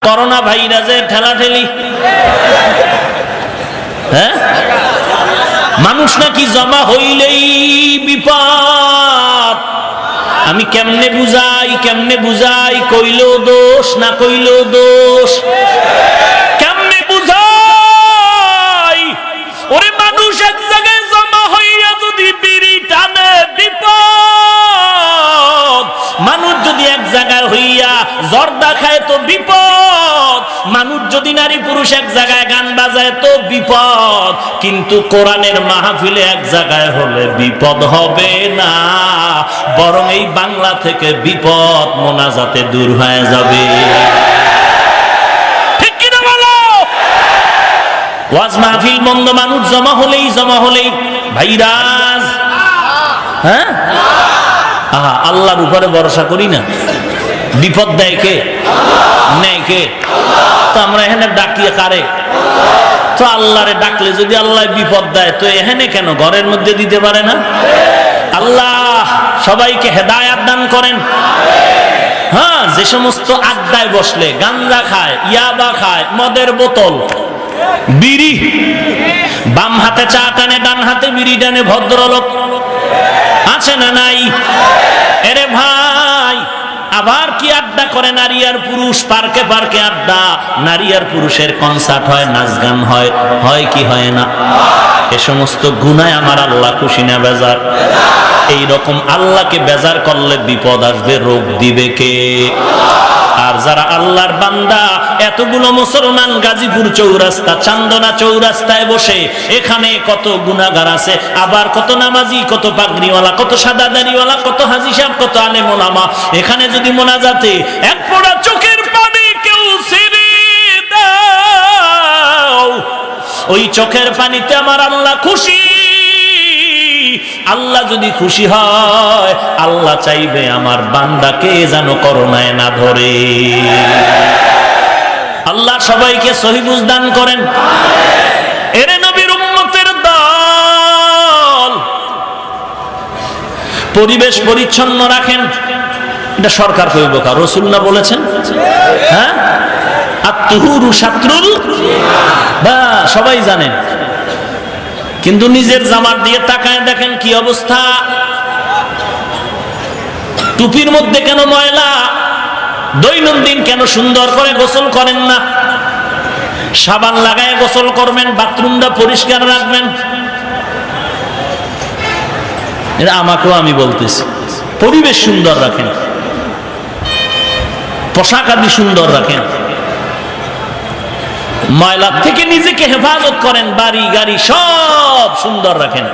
Corona ভাইরাসের ঠেলাঠেলি, হ্যাঁ, মানুষ নাকি জমা হইলেই বিপদ। আমি কেমনে বুঝাই, কইলেও দোষ, না কইলেও দোষ। কেমনে বুঝাই? ওরে মানুষ এক জায়গায় জমা হইয়া যদি বিড়ি টানে বিপদ, মানুষ যদি এক জায়গায় হইয়া জর্দা খায় তো বিপদ, মানুষ যদি নারী পুরুষ এক জায়গায় গান বাজায় তো বিপদ। কিন্তু কোরআনের মাহফিলে এক জায়গায় হলে বিপদ হবে না, বরং এই বাংলা থেকে বিপদ মোনাজাতে দূর হয়ে যাবে। ঠিক কিনা বলো? ওয়াজ মাহফিল বন্ধ, মানুষ জমা হলেই ভাইরাস। হ্যাঁ, আহা, আল্লাহর উপরে ভরসা করি না। বিপদ দেয় কে? নেয় কে? তো আমরা এখানে ডাকিয়ে কারে? তো আল্লাহরে ডাকলে যদি আল্লাহ বিপদ দেয় তো এখানে কেন ঘরের মধ্যে দিতে পারে না? আল্লাহ সবাইকে হেদায়াত দান করেন। হ্যাঁ, যে সমস্ত আড্ডায় বসলে গাঞ্জা খায়, ইয়াবা খায়, মদের বোতল, বিড়ি, বাম হাতে চা টানে, ডান হাতে বিড়ি টানে ভদ্রলোক আছে না নাই? এরে ভাই, আবার কি আড্ডা করে নারী আর পুরুষ, পার্কে পার্কে আড্ডা, নারী আর পুরুষের কনসার্ট হয়, নাচ গান হয়, হয় কি হয় না? এ সমস্ত গুনায় আমার আল্লাহ খুশি না বেজার? এই রকম আল্লাহকে বেজার করলে বিপদ আসবে, রোগ দিবে কে? আর যারা আল্লাহর বান্দা, এতগুলো মুসলমান গাজীপুর চৌরাস্তা, চান্দনা চৌরাস্তায় বসে, এখানে কত গুনাহগার আছে, আবার কত নামাজি, কত পাগড়িওয়ালা, কত সাদা দাড়িওয়ালা, কত হাজী সাহেব, কত আলেম ওলামা। এখানে যদি মোনাজাতে এক ফোঁটা চোখের পানি কেউ ছেড়ে দাও, ওই চোখের পানিতে আমার আল্লাহ খুশি। আল্লাহ যদি খুশি হয়, আল্লাহ চাইবে আমার বান্দাকে যেন করোনায় না ধরে। আল্লাহ সবাইকে সহি বুঝ দান করেন। এরে নবীর উম্মতের দল, পরিবেশ পরিচ্ছন্ন রাখেন। এটা সরকার কইব কা? রাসূল না বলেছেন? হ্যাঁ, আত-তুহুরু শাতরুল, বা সবাই জানেন। কিন্তু নিজের জামার দিয়ে তাকায় দেখেন কি অবস্থা। টুপির মধ্যে কেন ময়লা? দৈনন্দিন কেন সুন্দর করে গোসল করেন না? সাবান লাগায় গোসল করবেন, বাথরুমটা পরিষ্কার রাখবেন। এটা আমাকেও আমি বলতেছি, পরিবেশ সুন্দর রাখেন, পোশাক আদি সুন্দর রাখেন, ময়লা থেকে নিজেকে হেফাজত করেন, বাড়ি গাড়ি সব সুন্দর রাখেন।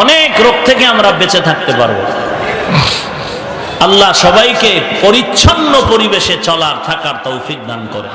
অনেক রোগ থেকে আমরা বেঁচে থাকতে পারবো। আল্লাহ সবাইকে পরিচ্ছন্ন পরিবেশে চলার, থাকার তৌফিক দান করেন।